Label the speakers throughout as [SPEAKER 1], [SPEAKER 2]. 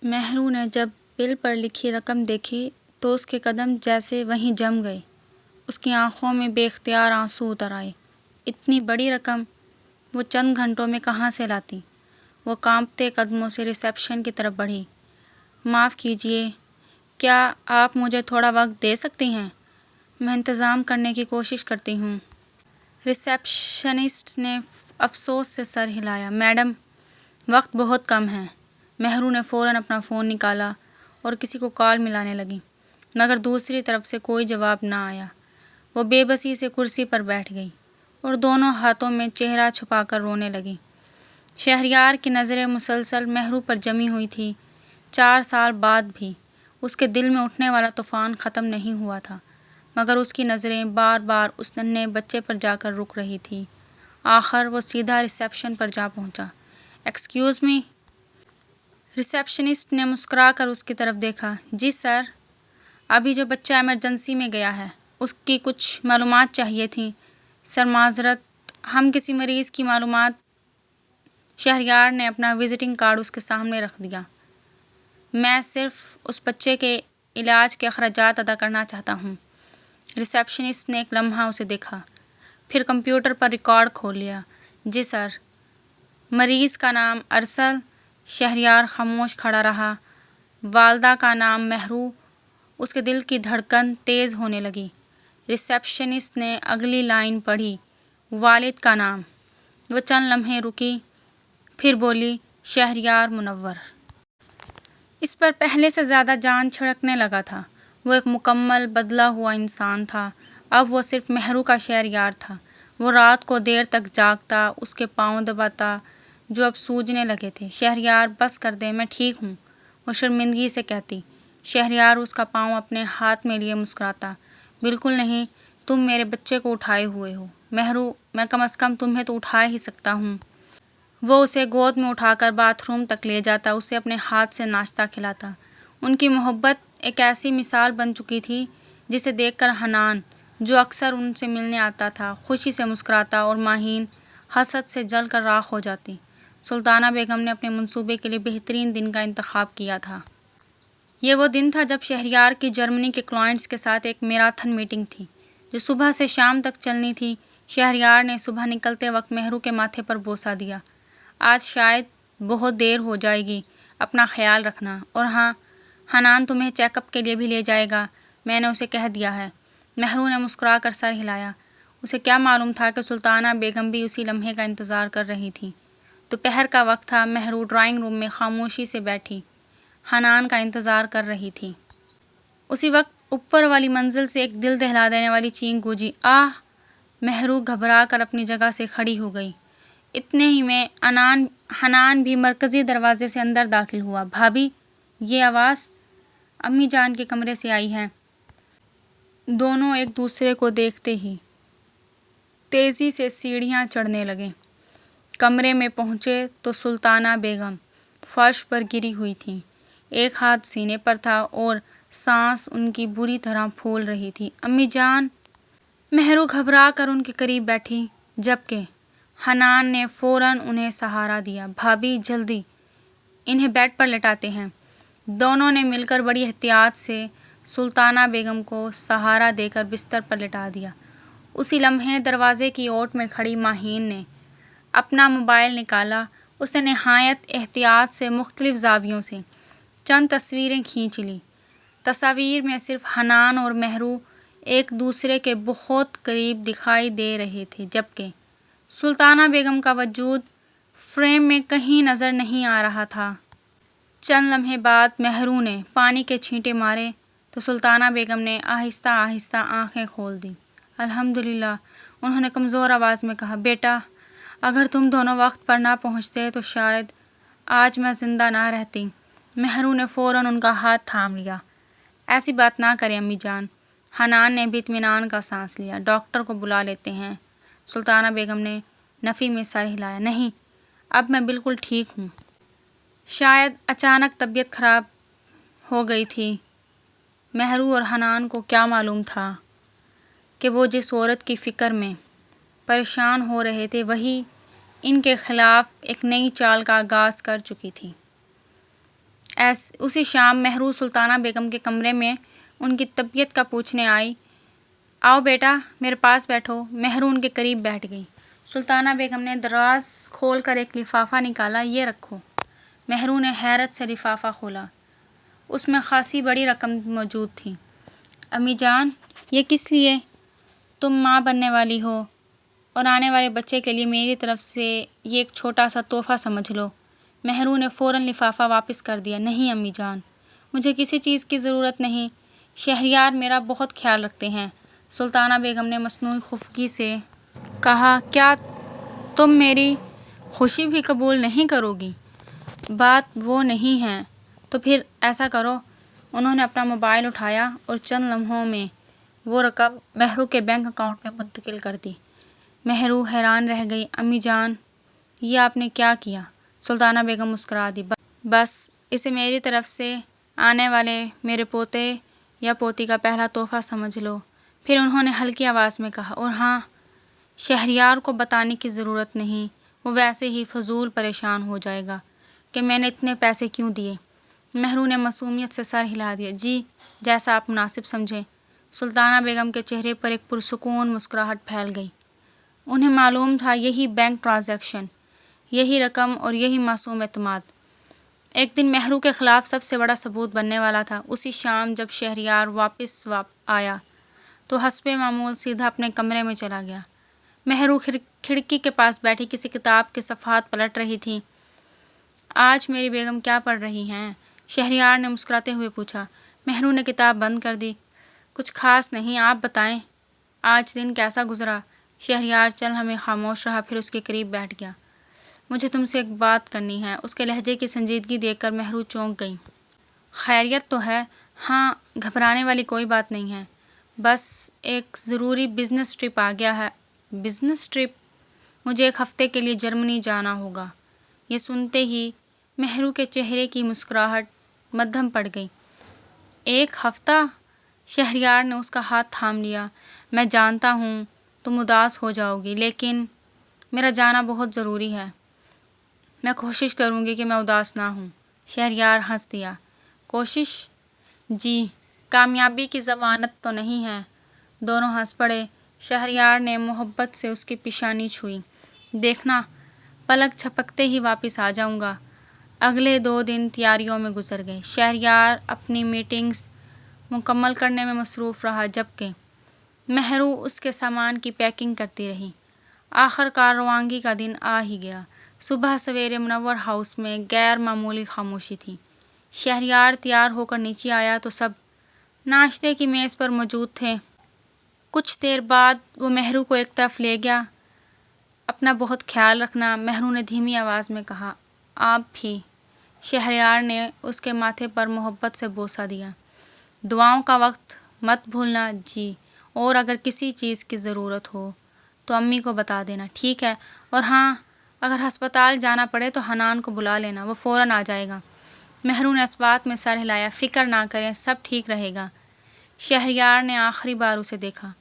[SPEAKER 1] مہرو نے جب بل پر لکھی رقم دیکھی تو اس کے قدم جیسے وہیں جم گئے۔ اس کی آنکھوں میں بے اختیار آنسو اتر آئے۔ اتنی بڑی رقم وہ چند گھنٹوں میں کہاں سے لاتی؟ وہ کانپتے قدموں سے ریسیپشن کی طرف بڑھی۔ معاف کیجیے، کیا آپ مجھے تھوڑا وقت دے سکتی ہیں؟ میں انتظام کرنے کی کوشش کرتی ہوں۔ ریسیپشنسٹ نے افسوس سے سر ہلایا۔ میڈم، وقت بہت کم ہے۔ مہرو نے فوراً اپنا فون نکالا اور کسی کو کال ملانے لگی، مگر دوسری طرف سے کوئی جواب نہ آیا۔ وہ بے بسی سے کرسی پر بیٹھ گئی اور دونوں ہاتھوں میں چہرہ چھپا کر رونے لگی۔ شہریار کی نظریں مسلسل مہرو پر جمی ہوئی تھی۔ 4 سال بعد بھی اس کے دل میں اٹھنے والا طوفان ختم نہیں ہوا تھا، مگر اس کی نظریں بار بار اس ننھے بچے پر جا کر رک رہی تھی۔ آخر وہ سیدھا ریسیپشن پر جا پہنچا۔ Excuse me? ریسیپشنسٹ نے مسکرا کر اس کی طرف دیکھا۔ جی سر، ابھی جو بچہ ایمرجنسی میں گیا ہے اس کی کچھ معلومات چاہیے تھیں۔ سر معذرت، ہم کسی مریض کی معلومات… شہریار نے اپنا وزٹنگ کارڈ اس کے سامنے رکھ دیا۔ میں صرف اس بچے کے علاج کے اخراجات ادا کرنا چاہتا ہوں۔ ریسیپشنسٹ نے ایک لمحہ اسے دیکھا، پھر کمپیوٹر پر ریکارڈ کھول لیا۔ جی سر۔ مریض کا نام ارسل۔ شہریار خاموش کھڑا رہا۔ والدہ کا نام مہرو۔ اس کے دل کی دھڑکن تیز ہونے لگی۔ ریسیپشنسٹ نے اگلی لائن پڑھی، والد کا نام۔ وہ چند لمحے رکی، پھر بولی، شہریار منور۔ اس پر پہلے سے زیادہ جان چھڑکنے لگا تھا۔ وہ ایک مکمل بدلا ہوا انسان تھا۔ اب وہ صرف مہرو کا شہریار تھا۔ وہ رات کو دیر تک جاگتا، اس کے پاؤں دباتا جو اب سوجنے لگے تھے۔ شہریار، بس کر دے، میں ٹھیک ہوں، وہ شرمندگی سے کہتی۔ شہریار اس کا پاؤں اپنے ہاتھ میں لیے مسکراتا۔ بالکل نہیں، تم میرے بچے کو اٹھائے ہوئے ہو۔ مہرو، میں کم از کم تمہیں تو اٹھا ہی سکتا ہوں۔ وہ اسے گود میں اٹھا کر باتھ روم تک لے جاتا، اسے اپنے ہاتھ سے ناشتہ کھلاتا۔ ان کی محبت ایک ایسی مثال بن چکی تھی جسے دیکھ کر حنان، جو اکثر ان سے ملنے آتا تھا، خوشی سے مسکراتا اور ماہین حسد سے جل کر راکھ ہو جاتی۔ سلطانہ بیگم نے اپنے منصوبے کے لیے بہترین دن کا انتخاب کیا تھا۔ یہ وہ دن تھا جب شہریار کی جرمنی کے کلائنٹس کے ساتھ ایک میراتھن میٹنگ تھی جو صبح سے شام تک چلنی تھی۔ شہریار نے صبح نکلتے وقت مہرو کے ماتھے پر بوسہ دیا۔ آج شاید بہت دیر ہو جائے گی، اپنا خیال رکھنا۔ اور ہاں، حنان تمہیں چیک اپ کے لیے بھی لے جائے گا، میں نے اسے کہہ دیا ہے۔ مہرو نے مسکرا کر سر ہلایا۔ اسے کیا معلوم تھا کہ سلطانہ بیگم بھی اسی لمحے کا انتظار کر رہی تھیں۔ دوپہر کا وقت تھا۔ مہرو ڈرائنگ روم میں خاموشی سے بیٹھی حنان کا انتظار کر رہی تھی۔ اسی وقت اوپر والی منزل سے ایک دل دہلا دینے والی چینخ گونجی۔ آہ! مہرو گھبرا کر اپنی جگہ سے کھڑی ہو گئی۔ اتنے ہی میں حنان بھی مرکزی دروازے سے اندر داخل ہوا۔ بھابھی، یہ آواز امی جان کے کمرے سے آئی ہے۔ دونوں ایک دوسرے کو دیکھتے ہی تیزی سے سیڑھیاں چڑھنے لگے۔ کمرے میں پہنچے تو سلطانہ بیگم فرش پر گری ہوئی تھیں۔ ایک ہاتھ سینے پر تھا اور سانس ان کی بری طرح پھول رہی تھی۔ امی جان! مہرو گھبرا کر ان کے قریب بیٹھی، جبکہ حنان نے فوراً انہیں سہارا دیا۔ بھابھی، جلدی انہیں بیڈ پر لٹاتے ہیں۔ دونوں نے مل کر بڑی احتیاط سے سلطانہ بیگم کو سہارا دے کر بستر پر لٹا دیا۔ اسی لمحے دروازے کی اوٹ میں کھڑی ماہین نے اپنا موبائل نکالا۔ اس نے نہایت احتیاط سے مختلف زاویوں سے چند تصویریں کھینچ لیں۔ تصاویر میں صرف حنان اور مہرو ایک دوسرے کے بہت قریب دکھائی دے رہے تھے، جبکہ سلطانہ بیگم کا وجود فریم میں کہیں نظر نہیں آ رہا تھا۔ چند لمحے بعد مہرو نے پانی کے چھینٹے مارے تو سلطانہ بیگم نے آہستہ آہستہ آنکھیں کھول دیں۔ الحمدللہ، انہوں نے کمزور آواز میں کہا۔ بیٹا، اگر تم دونوں وقت پر نہ پہنچتے تو شاید آج میں زندہ نہ رہتی۔ مہرو نے فوراً ان کا ہاتھ تھام لیا۔ ایسی بات نہ کریں امی جان۔ حنان نے بھی اطمینان کا سانس لیا۔ ڈاکٹر کو بلا لیتے ہیں۔ سلطانہ بیگم نے نفی میں سر ہلایا۔ نہیں، اب میں بالکل ٹھیک ہوں۔ شاید اچانک طبیعت خراب ہو گئی تھی۔ مہرو اور حنان کو کیا معلوم تھا کہ وہ جس عورت کی فکر میں پریشان ہو رہے تھے وہی ان کے خلاف ایک نئی چال کا آغاز کر چکی تھی۔ اسی شام مہرو سلطانہ بیگم کے کمرے میں ان کی طبیعت کا پوچھنے آئی۔ آؤ بیٹا میرے پاس بیٹھو۔ مہرو ان کے قریب بیٹھ گئی۔ سلطانہ بیگم نے دراز کھول کر ایک لفافہ نکالا۔ یہ رکھو۔ مہرو نے حیرت سے لفافہ کھولا۔ اس میں خاصی بڑی رقم موجود تھی۔ امی جان یہ کس لیے؟ تم ماں بننے والی ہو اور آنے والے بچے کے لیے میری طرف سے یہ ایک چھوٹا سا تحفہ سمجھ لو۔ مہرو نے فوراً لفافہ واپس کر دیا۔ نہیں امی جان، مجھے کسی چیز کی ضرورت نہیں، شہریار میرا بہت خیال رکھتے ہیں۔ سلطانہ بیگم نے مصنوعی خفگی سے کہا، کیا تم میری خوشی بھی قبول نہیں کرو گی؟ بات وہ نہیں ہے تو پھر ایسا کرو۔ انہوں نے اپنا موبائل اٹھایا اور چند لمحوں میں وہ رقم مہرو کے بینک اکاؤنٹ میں منتقل کر دی۔ مہرو حیران رہ گئی۔ امی جان یہ آپ نے کیا کیا؟ سلطانہ بیگم مسکرا دی۔ بس اسے میری طرف سے آنے والے میرے پوتے یا پوتی کا پہلا تحفہ سمجھ لو۔ پھر انہوں نے ہلکی آواز میں کہا، اور ہاں شہریار کو بتانے کی ضرورت نہیں، وہ ویسے ہی فضول پریشان ہو جائے گا کہ میں نے اتنے پیسے کیوں دیے۔ مہرو نے معصومیت سے سر ہلا دیا۔ جی جیسا آپ مناسب سمجھیں۔ سلطانہ بیگم کے چہرے پر ایک پرسکون مسکراہٹ پھیل گئی۔ انہیں معلوم تھا یہی بینک ٹرانزیکشن، یہی رقم اور یہی معصوم اعتماد ایک دن مہرو کے خلاف سب سے بڑا ثبوت بننے والا تھا۔ اسی شام جب شہریار واپس آیا تو حسب معمول سیدھا اپنے کمرے میں چلا گیا۔ مہرو کھڑکی کے پاس بیٹھی کسی کتاب کے صفحات پلٹ رہی تھی۔ آج میری بیگم کیا پڑھ رہی ہیں؟ شہریار نے مسکراتے ہوئے پوچھا۔ مہرو نے کتاب بند کر دی۔ کچھ خاص نہیں، آپ بتائیں آج دن کیسا گزرا؟ شہریار چند لمحے خاموش رہا، پھر اس کے قریب بیٹھ گیا۔ مجھے تم سے ایک بات کرنی ہے۔ اس کے لہجے کی سنجیدگی دیکھ کر مہرو چونک گئی۔ خیریت تو ہے؟ ہاں، گھبرانے والی کوئی بات نہیں ہے، بس ایک ضروری بزنس ٹرپ آ گیا ہے۔ Business trip? مجھے ایک ہفتے کے لیے جرمنی جانا ہوگا۔ یہ سنتے ہی مہرو کے چہرے کی مسکراہٹ مدھم پڑ گئی۔ ایک ہفتہ؟ شہریار نے اس کا ہاتھ تھام لیا۔ میں جانتا ہوں تم اداس ہو جاؤ گی، لیکن میرا جانا بہت ضروری ہے۔ میں کوشش کروں گی کہ میں اداس نہ ہوں۔ شہریار ہنس دیا۔ کوشش؟ جی، کامیابی کی ضمانت تو نہیں ہے۔ دونوں ہنس پڑے۔ شہریار نے محبت سے اس کی پیشانی چھوئی۔ دیکھنا پلک جھپکتے ہی واپس آ جاؤں گا۔ اگلے 2 دن تیاریوں میں گزر گئے۔ شہریار اپنی میٹنگز مکمل کرنے میں مصروف رہا، جبکہ مہرو اس کے سامان کی پیکنگ کرتی رہی۔ آخر کار روانگی کا دن آ ہی گیا۔ صبح سویرے منور ہاؤس میں غیر معمولی خاموشی تھی۔ شہریار تیار ہو کر نیچے آیا تو سب ناشتے کی میز پر موجود تھے۔ کچھ دیر بعد وہ مہرو کو ایک طرف لے گیا۔ اپنا بہت خیال رکھنا، مہرو نے دھیمی آواز میں کہا۔ آپ بھی۔ شہریار نے اس کے ماتھے پر محبت سے بوسہ دیا۔ دعاؤں کا وقت مت بھولنا۔ جی، اور اگر کسی چیز کی ضرورت ہو تو امی کو بتا دینا، ٹھیک ہے؟ اور ہاں، اگر ہسپتال جانا پڑے تو حنان کو بلا لینا، وہ فوراً آ جائے گا۔ مہرو نے اس بات میں سر ہلایا۔ فکر نہ کریں، سب ٹھیک رہے گا۔ شہریار نے آخری بار اسے دیکھا،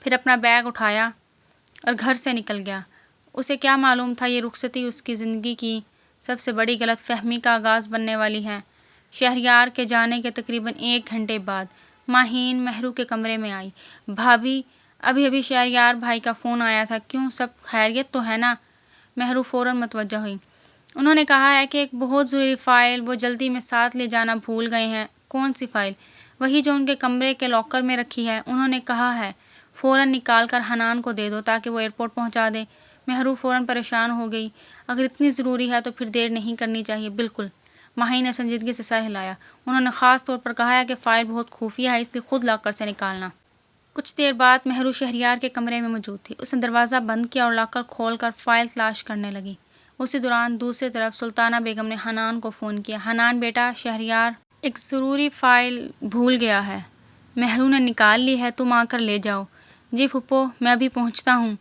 [SPEAKER 1] پھر اپنا بیگ اٹھایا اور گھر سے نکل گیا۔ اسے کیا معلوم تھا یہ رخصتی اس کی زندگی کی سب سے بڑی غلط فہمی کا آغاز بننے والی ہے۔ شہریار کے جانے کے تقریباً 1 گھنٹے بعد ماہین مہرو کے کمرے میں آئی۔ بھابھی، ابھی شہریار بھائی کا فون آیا تھا، کیوں سب خیریت تو ہے نا؟ مہرو فوراً متوجہ ہوئی۔ انہوں نے کہا ہے کہ ایک بہت ضروری فائل وہ جلدی میں ساتھ لے جانا بھول گئے ہیں۔ کون سی فائل؟ وہی جو ان کے کمرے کے لاکر میں رکھی ہے۔ انہوں نے کہا ہے فوراً نکال کر حنان کو دے دو تاکہ وہ ایئرپورٹ پہنچا دے۔ مہرو فوراً پریشان ہو گئی۔ اگر اتنی ضروری ہے تو پھر دیر نہیں کرنی چاہیے۔ بالکل، ماہی نے سنجیدگی سے سر ہلایا۔ انہوں نے خاص طور پر کہا ہے کہ فائل بہت خفیہ ہے، اس لیے خود لاکر سے نکالنا۔ کچھ دیر بعد مہرو شہریار کے کمرے میں موجود تھی۔ اس نے دروازہ بند کیا اور لاکر کھول کر فائل تلاش کرنے لگی۔ اسی دوران دوسری طرف سلطانہ بیگم نے حنان کو فون کیا۔ حنان بیٹا، شہریار ایک ضروری فائل بھول گیا ہے، مہرو نے نکال لی ہے، تم آ کر لے جاؤ۔ جی پھپھو، میں ابھی پہنچتا ہوں۔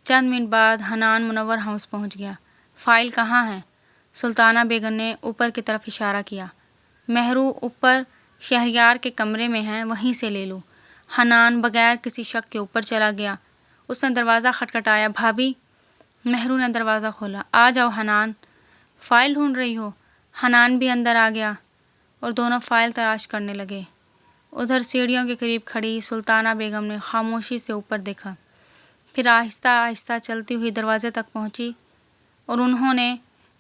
[SPEAKER 1] چند منٹ بعد حنان منور ہاؤس پہنچ گیا۔ فائل کہاں ہے؟ سلطانہ بیگم نے اوپر کی طرف اشارہ کیا۔ مہرو اوپر شہریار کے کمرے میں ہیں، وہیں سے لے لو۔ حنان بغیر کسی شک کے اوپر چلا گیا۔ اس نے دروازہ کھٹکھٹایا۔ بھابھی؟ مہرو نے دروازہ کھولا۔ آ جاؤ حنان، فائل ڈھونڈ رہی ہو؟ حنان بھی اندر آ گیا۔ اور دونوں فائل تلاش کرنے لگے۔ ادھر سیڑھیوں کے قریب کھڑی سلطانہ بیگم نے خاموشی سے اوپر دیکھا، پھر آہستہ آہستہ چلتی ہوئی دروازے تک پہنچی اور انہوں نے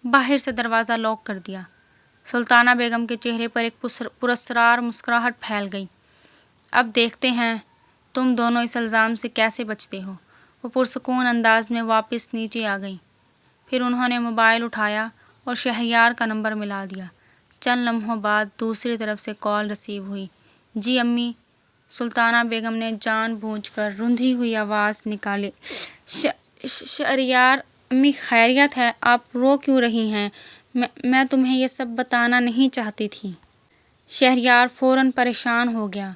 [SPEAKER 1] باہر سے دروازہ لاک کر دیا۔ سلطانہ بیگم کے چہرے پر ایک پراسرار مسکراہٹ پھیل گئی۔ اب دیکھتے ہیں تم دونوں اس الزام سے کیسے بچتے ہو۔ وہ پرسکون انداز میں واپس نیچے آ گئیں۔ پھر انہوں نے موبائل اٹھایا اور شہریار کا نمبر ملا دیا۔ چند لمحوں بعد دوسری طرف سے کال ریسیو ہوئی۔ جی امی، سلطانہ بیگم نے جان بوجھ کر رندھی ہوئی آواز نکالی۔ شہریار، امی خیریت ہے؟ آپ رو کیوں رہی ہیں؟ میں تمہیں یہ سب بتانا نہیں چاہتی تھی۔ شہریار فوراً پریشان ہو گیا۔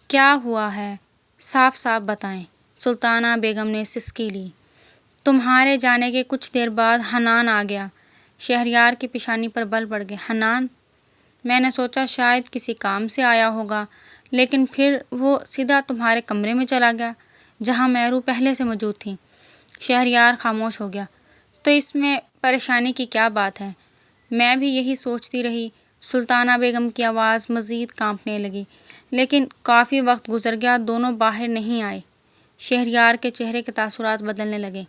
[SPEAKER 1] کیا ہوا ہے؟ صاف صاف بتائیں۔ سلطانہ بیگم نے سسکی لی۔ تمہارے جانے کے کچھ دیر بعد حنان آ گیا۔ شہریار کی پیشانی پر بل پڑ گئے۔ حنان؟ میں نے سوچا شاید کسی کام سے آیا ہوگا، لیکن پھر وہ سیدھا تمہارے کمرے میں چلا گیا جہاں مہرو پہلے سے موجود تھی۔ شہریار خاموش ہو گیا۔ تو اس میں پریشانی کی کیا بات ہے؟ میں بھی یہی سوچتی رہی۔ سلطانہ بیگم کی آواز مزید کانپنے لگی۔ لیکن کافی وقت گزر گیا، دونوں باہر نہیں آئے۔ شہریار کے چہرے کے تاثرات بدلنے لگے۔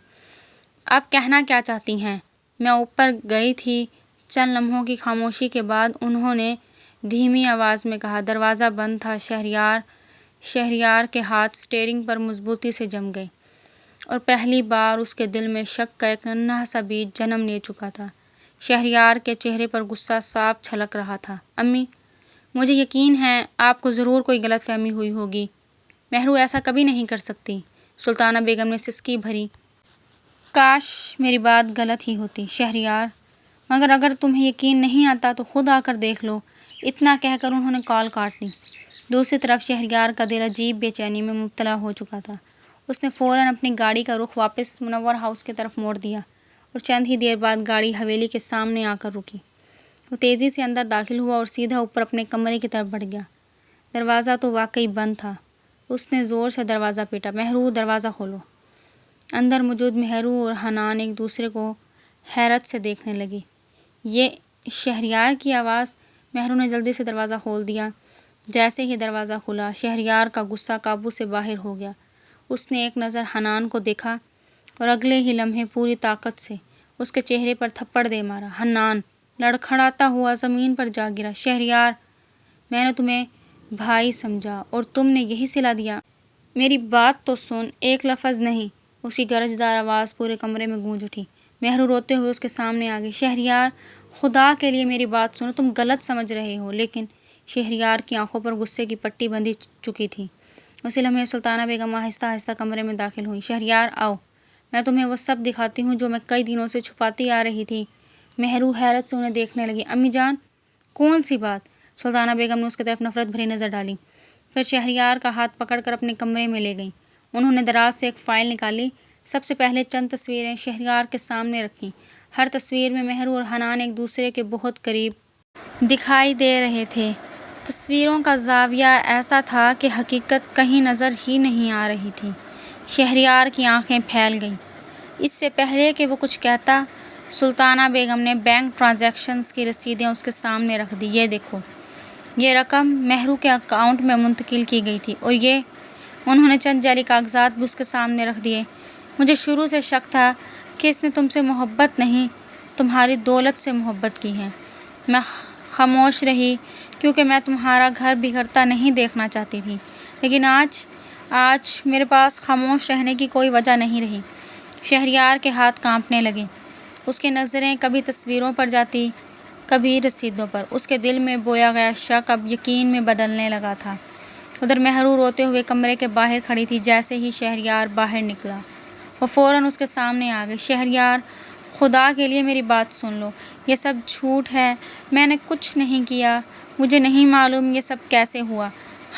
[SPEAKER 1] آپ کہنا کیا چاہتی ہیں؟ میں اوپر گئی تھی۔ چند لمحوں کی خاموشی کے بعد انہوں نے دھیمی آواز میں کہا۔ دروازہ بند تھا۔ شہریار کے ہاتھ سٹیئرنگ پر مضبوطی سے جم گئے اور پہلی بار اس کے دل میں شک کا ایک ننھا سا بیج جنم لے چکا تھا۔ شہریار کے چہرے پر غصہ صاف چھلک رہا تھا۔ امی، مجھے یقین ہے آپ کو ضرور کوئی غلط فہمی ہوئی ہوگی۔ مہرو ایسا کبھی نہیں کر سکتی۔ سلطانہ بیگم نے سسکی بھری۔ کاش میری بات غلط ہی ہوتی شہریار، مگر اگر تمہیں یقین نہیں آتا تو خود آ کر دیکھ لو۔ اتنا کہہ کر انہوں نے کال کاٹ دی۔ دوسری طرف شہریار کا دل عجیب بے چینی میں مبتلا ہو چکا تھا۔ اس نے فوراً اپنی گاڑی کا رخ واپس منور ہاؤس کی طرف موڑ دیا اور چند ہی دیر بعد گاڑی حویلی کے سامنے آ کر رکی۔ وہ تیزی سے اندر داخل ہوا اور سیدھا اوپر اپنے کمرے کی طرف بڑھ گیا۔ دروازہ تو واقعی بند تھا۔ اس نے زور سے دروازہ پیٹا۔ مہرو، دروازہ کھولو۔ اندر موجود مہرو اور حنان ایک دوسرے کو حیرت سے دیکھنے لگی۔ یہ شہریار کی آواز! مہرو نے جلدی سے دروازہ کھول دیا۔ جیسے ہی دروازہ کھلا، شہریار کا غصہ قابو سے باہر ہو گیا۔ اس نے ایک نظر حنان کو دیکھا اور اگلے ہی لمحے پوری طاقت سے اس کے چہرے پر تھپڑ دے مارا۔ حنان لڑکھڑاتا ہوا زمین پر جا گرا۔ شہریار، میں نے تمہیں بھائی سمجھا اور تم نے یہی صلہ دیا۔ میری بات تو سن، ایک لفظ نہیں۔ اس کی گرجدار آواز پورے کمرے میں گونج اٹھی۔ مہرو روتے ہوئے اس کے سامنے آ گئی۔ شہریار، خدا کے لیے میری بات سنو، تم غلط سمجھ رہے ہو۔ لیکن شہریار کی آنکھوں پر غصے کی پٹی بندھی چکی تھی۔ اسی لمحے سلطانہ بیگم آہستہ آہستہ کمرے میں داخل ہوئی۔ شہریار، آؤ، میں تمہیں وہ سب دکھاتی ہوں جو میں کئی دنوں سے چھپاتی آ رہی تھی۔ مہرو حیرت سے انہیں دیکھنے لگی۔ امی جان، کون سی بات؟ سلطانہ بیگم نے اس کی طرف نفرت بھری نظر ڈالی، پھر شہریار کا ہاتھ پکڑ کر اپنے کمرے میں لے گئیں۔ انہوں نے دراز سے ایک فائل نکالی۔ سب سے پہلے چند تصویریں شہریار کے سامنے رکھیں۔ ہر تصویر میں مہرو اور حنان ایک دوسرے کے بہت قریب دکھائی دے رہے تھے۔ تصویروں کا زاویہ ایسا تھا کہ حقیقت کہیں نظر ہی نہیں آ رہی تھی۔ شہریار کی آنکھیں پھیل گئیں۔ اس سے پہلے کہ وہ کچھ کہتا، سلطانہ بیگم نے بینک ٹرانزیکشنز کی رسیدیں اس کے سامنے رکھ دی۔ یہ دیکھو، یہ رقم مہرو کے اکاؤنٹ میں منتقل کی گئی تھی، اور یہ انہوں نے چند جعلی کاغذات بھی اس کے سامنے رکھ دیے۔ مجھے شروع سے شک تھا کہ اس نے تم سے محبت نہیں، تمہاری دولت سے محبت کی ہے۔ میں خاموش رہی کیونکہ میں تمہارا گھر بگڑتا نہیں دیکھنا چاہتی تھی، لیکن آج میرے پاس خاموش رہنے کی کوئی وجہ نہیں رہی۔ شہریار کے ہاتھ کانپنے لگے۔ اس کی نظریں کبھی تصویروں پر جاتی، کبھی رسیدوں پر۔ اس کے دل میں بویا گیا شک اب یقین میں بدلنے لگا تھا۔ ادھر مہرو روتے ہوئے کمرے کے باہر کھڑی تھی۔ جیسے ہی شہریار باہر نکلا، وہ فوراً اس کے سامنے آ گئی۔ شہریار، خدا کے لیے میری بات سن لو، یہ سب جھوٹ ہے، میں نے کچھ نہیں کیا، مجھے نہیں معلوم یہ سب کیسے ہوا۔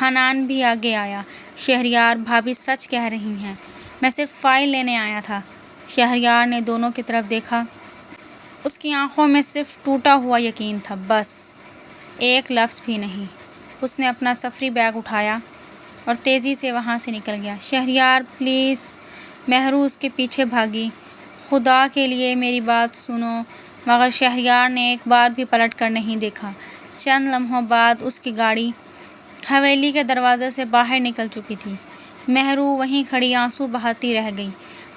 [SPEAKER 1] حنان بھی آگے آیا۔ شہریار، بھابھی سچ کہہ رہی ہیں، میں صرف فائل لینے آیا تھا۔ شہریار نے دونوں کی طرف دیکھا۔ اس کی آنکھوں میں صرف ٹوٹا ہوا یقین تھا، بس ایک لفظ بھی نہیں۔ اس نے اپنا سفری بیگ اٹھایا اور تیزی سے وہاں سے نکل گیا۔ شہریار پلیز، مہرو اس کے پیچھے بھاگی، خدا کے لیے میری بات سنو، مگر شہریار نے ایک بار بھی پلٹ کر نہیں دیکھا۔ چند لمحوں بعد اس کی گاڑی حویلی کے دروازے سے باہر نکل چکی تھی۔ مہرو وہیں کھڑی آنسو بہاتی رہ گئی۔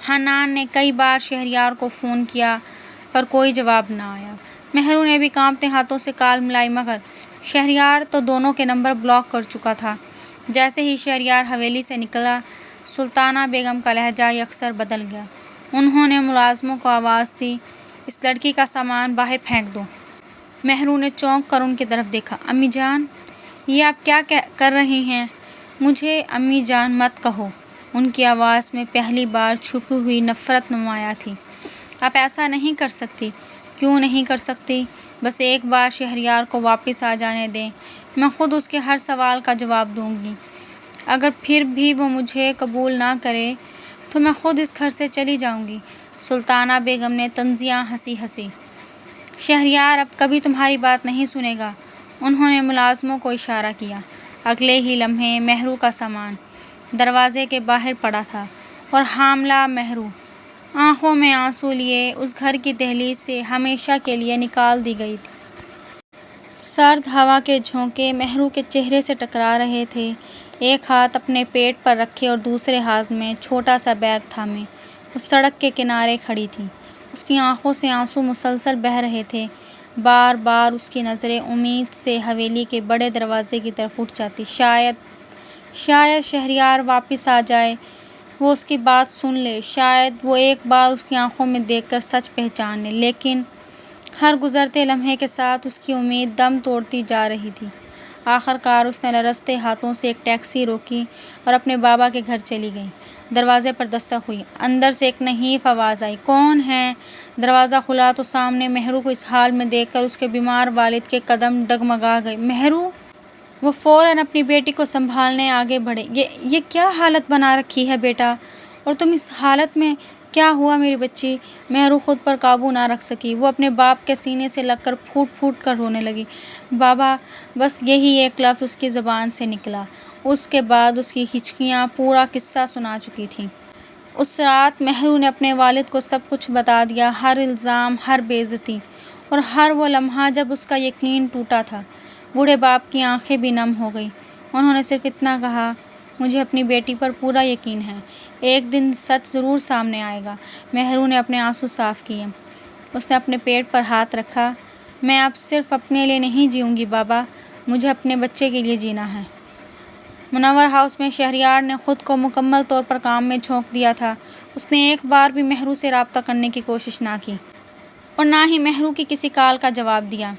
[SPEAKER 1] حنان نے کئی بار شہریار کو فون کیا پر کوئی جواب نہ آیا۔ مہرو نے بھی کانپتے ہاتھوں سے کال ملائی مگر شہریار تو دونوں کے نمبر بلاک کر چکا تھا۔ جیسے ہی شہریار حویلی سے نکلا، سلطانہ بیگم کا لہجہ یکسر بدل گیا۔ انہوں نے ملازموں کو آواز دی، اس لڑکی کا سامان باہر پھینک دو۔ مہرو نے چونک کر ان کی طرف دیکھا۔ امی جان، یہ آپ کیا کر رہی ہیں؟ مجھے امی جان مت کہو۔ ان کی آواز میں پہلی بار چھپی ہوئی نفرت نمایاں تھی۔ آپ ایسا نہیں کر سکتی۔ کیوں نہیں کر سکتی؟ بس ایک بار شہریار کو واپس آ جانے دیں، میں خود اس کے ہر سوال کا جواب دوں گی۔ اگر پھر بھی وہ مجھے قبول نہ کرے تو میں خود اس گھر سے چلی جاؤں گی۔ سلطانہ بیگم نے طنزیہ ہنسی۔ شہریار اب کبھی تمہاری بات نہیں سنے گا۔ انہوں نے ملازموں کو اشارہ کیا۔ اگلے ہی لمحے مہرو کا سامان دروازے کے باہر پڑا تھا اور حاملہ مہرو آنکھوں میں آنسو لیے اس گھر کی دہلیز سے ہمیشہ کے لیے نکال دی گئی تھی۔ سرد ہوا کے جھونکے مہرو کے چہرے سے ٹکرا رہے تھے۔ ایک ہاتھ اپنے پیٹ پر رکھے اور دوسرے ہاتھ میں چھوٹا سا بیگ تھامے وہ سڑک کے کنارے کھڑی تھی۔ اس کی آنکھوں سے آنسو مسلسل بہہ رہے تھے۔ بار بار اس کی نظریں امید سے حویلی کے بڑے دروازے کی طرف اٹھ جاتی۔ شاید شہریار واپس آ جائے، وہ اس کی بات سن لے، شاید وہ ایک بار اس کی آنکھوں میں دیکھ کر سچ پہچان لے۔ لیکن ہر گزرتے لمحے کے ساتھ اس کی امید دم توڑتی جا رہی تھی۔ آخر کار اس نے لرزتے ہاتھوں سے ایک ٹیکسی روکی اور اپنے بابا کے گھر چلی گئی۔ دروازے پر دستک ہوئی۔ اندر سے ایک نحیف آواز آئی، کون ہے؟ دروازہ کھلا تو سامنے مہرو کو اس حال میں دیکھ کر اس کے بیمار والد کے قدم ڈگمگا گئے۔ مہرو! وہ فوراً اپنی بیٹی کو سنبھالنے آگے بڑھے۔ یہ کیا حالت بنا رکھی ہے بیٹا؟ اور تم اس حالت میں؟ کیا ہوا میری بچی؟ مہرو خود پر قابو نہ رکھ سکی۔ وہ اپنے باپ کے سینے سے لگ کر پھوٹ پھوٹ کر رونے لگی۔ بابا! بس یہی ایک لفظ اس کی زبان سے نکلا۔ اس کے بعد اس کی ہچکیاں پورا قصہ سنا چکی تھیں۔ اس رات مہرو نے اپنے والد کو سب کچھ بتا دیا، ہر الزام، ہر بے عزتی اور ہر وہ لمحہ جب اس کا یقین ٹوٹا تھا۔ بوڑھے باپ کی آنکھیں بھی نم ہو گئیں۔ انہوں نے صرف اتنا کہا، مجھے اپنی بیٹی پر پورا یقین ہے، ایک دن سچ ضرور سامنے آئے گا۔ مہرو نے اپنے آنسو صاف کیے۔ اس نے اپنے پیٹ پر ہاتھ رکھا۔ میں اب صرف اپنے لیے نہیں جیوں گی بابا، مجھے اپنے بچے کے لیے جینا ہے۔ منور ہاؤس میں شہریار نے خود کو مکمل طور پر کام میں جھونک دیا تھا۔ اس نے ایک بار بھی مہرو سے رابطہ کرنے کی کوشش نہ کی اور نہ ہی مہرو کی کسی کال کا جواب دیا۔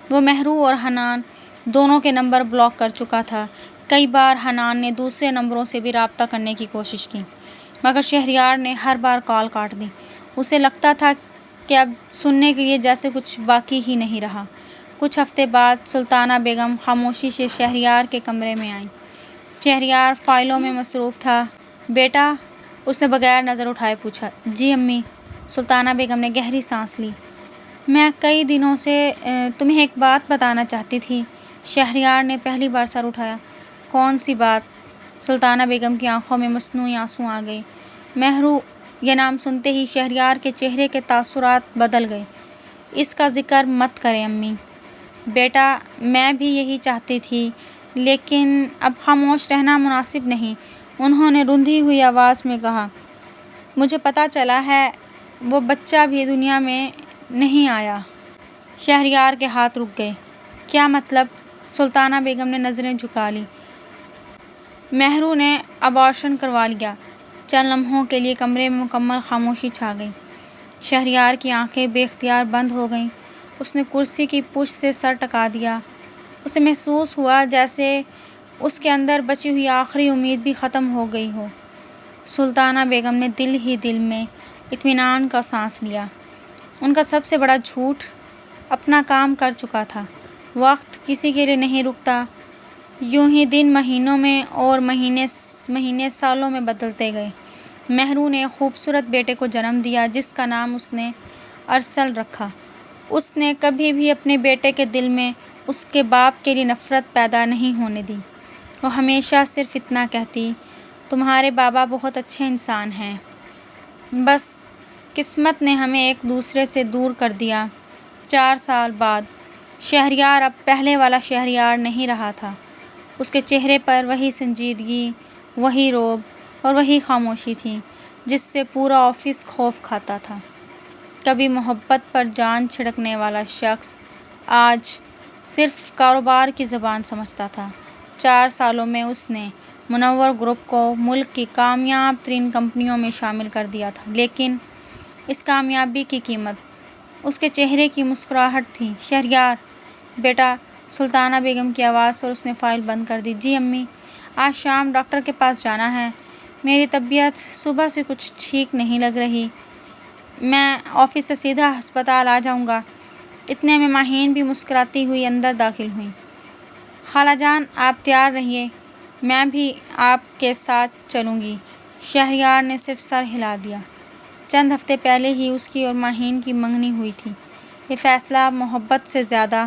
[SPEAKER 1] وہ مہرو اور حنان دونوں کے نمبر بلاک کر چکا تھا۔ کئی بار حنان نے دوسرے نمبروں سے بھی رابطہ کرنے کی کوشش کی مگر شہریار نے ہر بار کال کاٹ دی۔ اسے لگتا تھا کہ اب سننے کے لیے جیسے کچھ باقی ہی نہیں رہا۔ کچھ ہفتے بعد سلطانہ بیگم خاموشی سے شہریار کے کمرے میں آئیں۔ شہریار فائلوں میں مصروف تھا۔ بیٹا؟ اس نے بغیر نظر اٹھائے پوچھا۔ جی امی۔ سلطانہ بیگم نے گہری سانس لی۔ میں کئی دنوں سے تمہیں ایک بات بتانا چاہتی تھی۔ شہریار نے پہلی بار سر اٹھایا۔ کون سی بات؟ سلطانہ بیگم کی آنکھوں میں مصنوعی آنسو آ گئے۔ مہرو! یہ نام سنتے ہی شہریار کے چہرے کے تاثرات بدل گئے۔ اس کا ذکر مت کریں امی۔ بیٹا میں بھی یہی چاہتی تھی لیکن اب خاموش رہنا مناسب نہیں، انہوں نے رندھی ہوئی آواز میں کہا۔ مجھے پتہ چلا ہے وہ بچہ بھی دنیا میں نہیں آیا۔ شہریار کے ہاتھ رک گئے۔ کیا مطلب؟ سلطانہ بیگم نے نظریں جھکا لیں۔ مہرو نے ابارشن کروا لیا۔ چند لمحوں کے لیے کمرے میں مکمل خاموشی چھا گئی۔ شہریار کی آنکھیں بے اختیار بند ہو گئیں۔ اس نے کرسی کی پشت سے سر ٹکا دیا۔ اسے محسوس ہوا جیسے اس کے اندر بچی ہوئی آخری امید بھی ختم ہو گئی ہو۔ سلطانہ بیگم نے دل ہی دل میں اطمینان کا سانس لیا۔ ان کا سب سے بڑا جھوٹ اپنا کام کر چکا تھا۔ وقت کسی کے لیے نہیں رکتا۔ یوں ہی دن مہینوں میں اور مہینے سالوں میں بدلتے گئے۔ مہرو نے ایک خوبصورت بیٹے کو جنم دیا جس کا نام اس نے ارسل رکھا۔ اس نے کبھی بھی اپنے بیٹے کے دل میں اس کے باپ کے لیے نفرت پیدا نہیں ہونے دی۔ وہ ہمیشہ صرف اتنا کہتی، تمہارے بابا بہت اچھے انسان ہیں، بس قسمت نے ہمیں ایک دوسرے سے دور کر دیا۔ 4 سال بعد شہریار اب پہلے والا شہریار نہیں رہا تھا۔ اس کے چہرے پر وہی سنجیدگی، وہی رعب اور وہی خاموشی تھی جس سے پورا آفس خوف کھاتا تھا۔ کبھی محبت پر جان چھڑکنے والا شخص آج صرف کاروبار کی زبان سمجھتا تھا۔ 4 سالوں میں اس نے منور گروپ کو ملک کی کامیاب ترین کمپنیوں میں شامل کر دیا تھا، لیکن اس کامیابی کی قیمت اس کے چہرے کی مسکراہٹ تھی۔ شہریار بیٹا، سلطانہ بیگم کی آواز پر اس نے فائل بند کر دی۔ جی امی، آج شام ڈاکٹر کے پاس جانا ہے۔ میری طبیعت صبح سے کچھ ٹھیک نہیں لگ رہی۔ میں آفس سے سیدھا ہسپتال آ جاؤں گا۔ اتنے میں ماہین بھی مسکراتی ہوئی اندر داخل ہوئی۔ خالہ جان، آپ تیار رہیے، میں بھی آپ کے ساتھ چلوں گی۔ شہریار نے صرف سر ہلا دیا۔ چند ہفتے پہلے ہی اس کی اور ماہین کی منگنی ہوئی تھی۔ یہ فیصلہ محبت سے زیادہ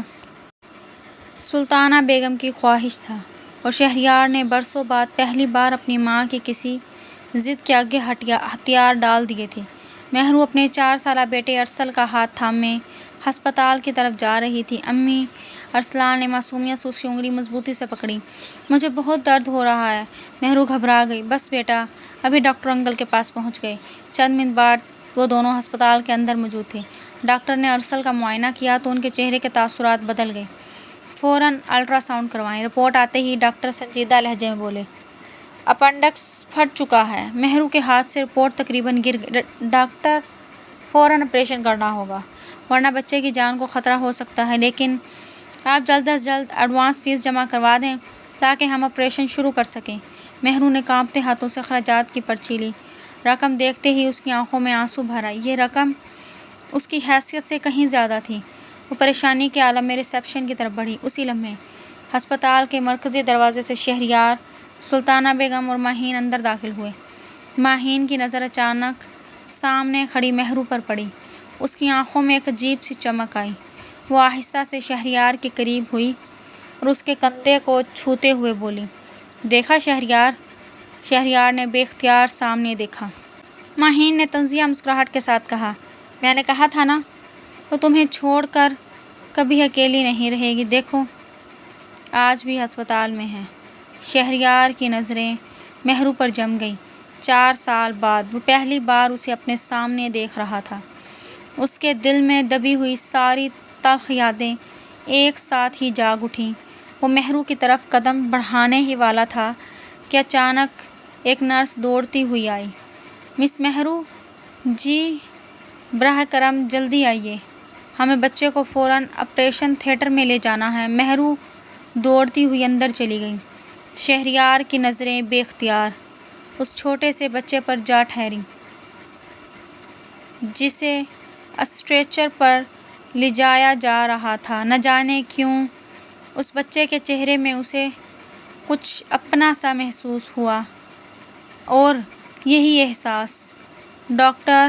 [SPEAKER 1] سلطانہ بیگم کی خواہش تھا، اور شہریار نے برسوں بعد پہلی بار اپنی ماں کی کسی ضد کے آگے ہتھیار ڈال دیے تھے۔ مہرو اپنے 4 سالہ بیٹے ارسل کا ہاتھ تھامے ہسپتال کی طرف جا رہی تھی۔ امی، ارسلان نے معصومیت سے اس کی انگلی مضبوطی سے پکڑی۔ مجھے بہت درد ہو رہا ہے۔ مہرو گھبرا گئی۔ بس بیٹا، ابھی ڈاکٹر انکل کے پاس پہنچ گئے۔ چند منٹ بعد وہ دونوں ہسپتال کے اندر موجود تھے۔ ڈاکٹر نے ارسل کا معائنہ کیا تو ان کے چہرے کے تاثرات بدل گئے۔ فوراً الٹرا ساؤنڈ کروائیں۔ رپورٹ آتے ہی ڈاکٹر سنجیدہ لہجے میں بولے، اپنڈکس پھٹ چکا ہے۔ مہرو کے ہاتھ سے رپورٹ تقریباً گر گئی۔ ڈاکٹر، فوراً آپریشن کرنا ہوگا، ورنہ بچے کی جان کو خطرہ ہو سکتا ہے، لیکن آپ جلد از جلد ایڈوانس فیس جمع کروا دیں تاکہ ہم آپریشن شروع کر سکیں۔ مہرو نے کانپتے ہاتھوں سے اخراجات کی پرچی لی۔ رقم دیکھتے ہی اس کی آنکھوں میں آنسو بھر آئے۔ یہ رقم اس کی حیثیت سے کہیں زیادہ تھی۔ وہ پریشانی کے عالم میں ریسیپشن کی طرف بڑھی۔ اسی لمحے ہسپتال کے مرکزی دروازے سے شہریار، سلطانہ بیگم اور ماہین اندر داخل ہوئے۔ ماہین کی نظر اچانک سامنے کھڑی مہرو پر پڑی۔ اس کی آنکھوں میں ایک عجیب سی چمک آئی۔ وہ آہستہ سے شہریار کے قریب ہوئی اور اس کے کندھے کو چھوتے ہوئے بولی، دیکھا شہریار؟ شہریار نے بے اختیار سامنے دیکھا۔ ماہین نے طنزیہ مسکراہٹ کے ساتھ کہا، میں نے کہا تھا نا، وہ تمہیں چھوڑ کر کبھی اکیلی نہیں رہے گی۔ دیکھو، آج بھی ہسپتال میں ہے۔ شہریار کی نظریں مہرو پر جم گئیں۔ 4 سال بعد وہ پہلی بار اسے اپنے سامنے دیکھ رہا تھا۔ اس کے دل میں دبی ہوئی ساری تلخ یادیں ایک ساتھ ہی جاگ اٹھیں۔ وہ مہرو کی طرف قدم بڑھانے ہی والا تھا کہ اچانک ایک نرس دوڑتی ہوئی آئی۔ مس مہرو جی، براہ کرم جلدی آئیے، ہمیں بچے کو فوراً آپریشن تھیٹر میں لے جانا ہے۔ مہرو دوڑتی ہوئی اندر چلی گئی۔ شہریار کی نظریں بے اختیار اس چھوٹے سے بچے پر جا ٹھہریں جسے اسٹریچر پر لے جایا جا رہا تھا۔ نہ جانے کیوں اس بچے کے چہرے میں اسے کچھ اپنا سا محسوس ہوا، اور یہی احساس، ڈاکٹر،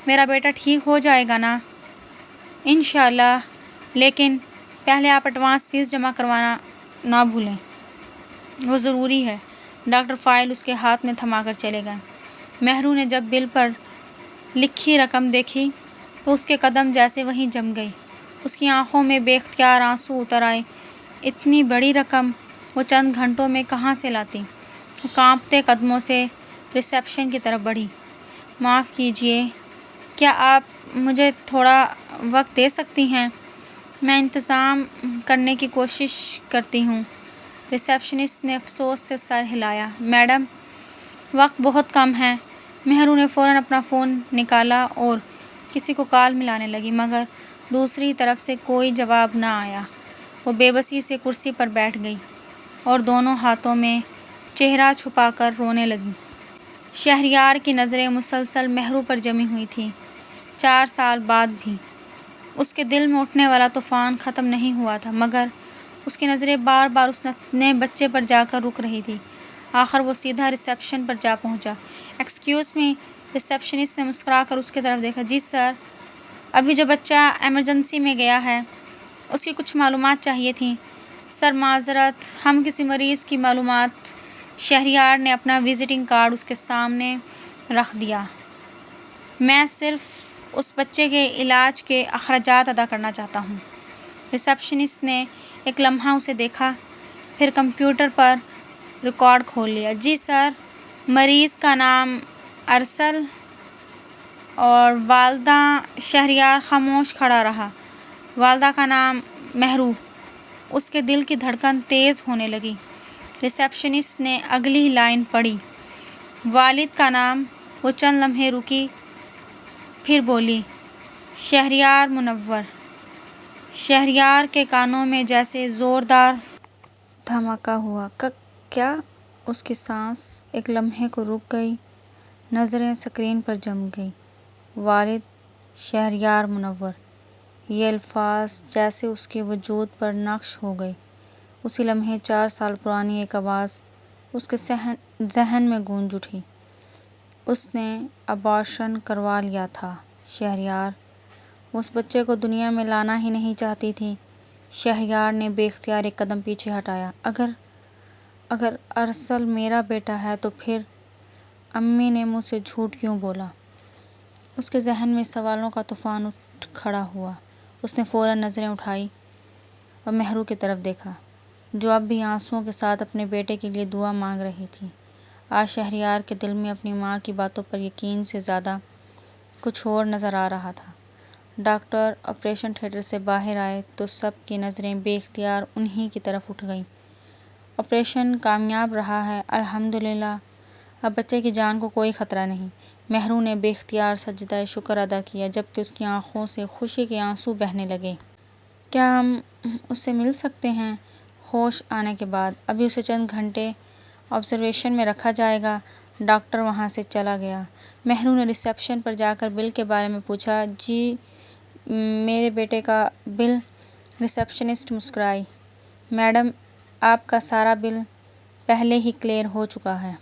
[SPEAKER 1] میرا بیٹا ٹھیک ہو جائے گا نا؟ انشاءاللہ، لیکن پہلے آپ ایڈوانس فیس جمع کروانا نہ بھولیں، وہ ضروری ہے۔ ڈاکٹر فائل اس کے ہاتھ میں تھما کر چلے گئے۔ مہرو نے جب بل پر لکھی رقم دیکھی تو اس کے قدم جیسے وہیں جم گئے۔ اس کی آنکھوں میں بے اختیار آنسو اتر آئے۔ اتنی بڑی رقم وہ چند گھنٹوں میں کہاں سے لاتی؟ وہ کانپتے قدموں سے ریسیپشن کی طرف بڑھی۔ معاف کیجیے، کیا آپ مجھے تھوڑا وقت دے سکتی ہیں؟ میں انتظام کرنے کی کوشش کرتی ہوں۔ ریسیپشنسٹ نے افسوس سے سر ہلایا۔ میڈم، وقت بہت کم ہے۔ مہرو نے فوراً اپنا فون نکالا اور کسی کو کال ملانے لگی، مگر دوسری طرف سے کوئی جواب نہ آیا۔ وہ بے بسی سے کرسی پر بیٹھ گئی اور دونوں ہاتھوں میں چہرہ چھپا کر رونے لگی۔ شہریار کی نظریں مسلسل مہرو پر جمی ہوئی تھیں۔ 4 سال بعد بھی اس کے دل میں اٹھنے والا طوفان ختم نہیں ہوا تھا، مگر اس کی نظریں بار بار اس نئے بچے پر جا کر رک رہی تھی۔ آخر وہ سیدھا ریسیپشن پر جا پہنچا۔ ایکسکیوز می، ریسیپشنسٹ نے مسکرا کر اس کی طرف دیکھا۔ جی سر، ابھی جو بچہ ایمرجنسی میں گیا ہے، اس کی کچھ معلومات چاہیے تھیں۔ سر معذرت، ہم کسی مریض کی معلومات۔ شہریار نے اپنا وزٹنگ کارڈ اس کے سامنے رکھ دیا۔ میں صرف اس بچے کے علاج کے اخراجات ادا کرنا چاہتا ہوں۔ ریسیپشنسٹ نے ایک لمحہ اسے دیکھا، پھر کمپیوٹر پر ریکارڈ کھول لیا۔ جی سر، مریض کا نام ارسل اور والدہ۔ شہریار خاموش کھڑا رہا۔ والدہ کا نام مہرو۔ اس کے دل کی دھڑکن تیز ہونے لگی۔ ریسیپشنسٹ نے اگلی لائن پڑھی، والد کا نام۔ وہ چند لمحے رکی، پھر بولی، شہریار منور۔ شہریار کے کانوں میں جیسے زوردار دھماکہ ہوا۔ کیا؟ اس کی سانس ایک لمحے کو رک گئی، نظریں اسکرین پر جم گئیں۔ والد، شہریار منور، یہ الفاظ جیسے اس کے وجود پر نقش ہو گئے۔ اسی لمحے 4 سال پرانی ایک آواز اس کے ذہن میں گونج اٹھی، اس نے ابارشن کروا لیا تھا شہریار۔ وہ اس بچے کو دنیا میں لانا ہی نہیں چاہتی تھی۔ شہریار نے بے اختیار ایک قدم پیچھے ہٹایا۔ اگر ارسل میرا بیٹا ہے تو پھر امی نے مجھ سے جھوٹ کیوں بولا؟ اس کے ذہن میں سوالوں کا طوفان اٹھ کھڑا ہوا۔ اس نے فوراً نظریں اٹھائیں اور مہرو کی طرف دیکھا، جو اب بھی آنسوؤں کے ساتھ اپنے بیٹے کے لیے دعا مانگ رہی تھی۔ آج شہریار کے دل میں اپنی ماں کی باتوں پر یقین سے زیادہ کچھ اور نظر آ رہا تھا۔ ڈاکٹر آپریشن تھیٹر سے باہر آئے تو سب کی نظریں بے اختیار انہی کی طرف اٹھ گئیں۔ آپریشن کامیاب رہا ہے، الحمدللہ، اب بچے کی جان کو کوئی خطرہ نہیں۔ مہرو نے بے اختیار سجدہ شکر ادا کیا، جبکہ اس کی آنکھوں سے خوشی کے آنسو بہنے لگے۔ کیا ہم اس سے مل سکتے ہیں؟ ہوش آنے کے بعد، ابھی اسے چند گھنٹے آبزرویشن میں رکھا جائے گا۔ ڈاکٹر وہاں سے چلا گیا۔ مہرو نے ریسیپشن پر جا کر بل کے بارے میں پوچھا۔ جی، میرے بیٹے کا بل؟ ریسیپشنسٹ مسکرائی۔ میڈم، آپ کا سارا بل پہلے ہی کلیئر ہو چکا ہے۔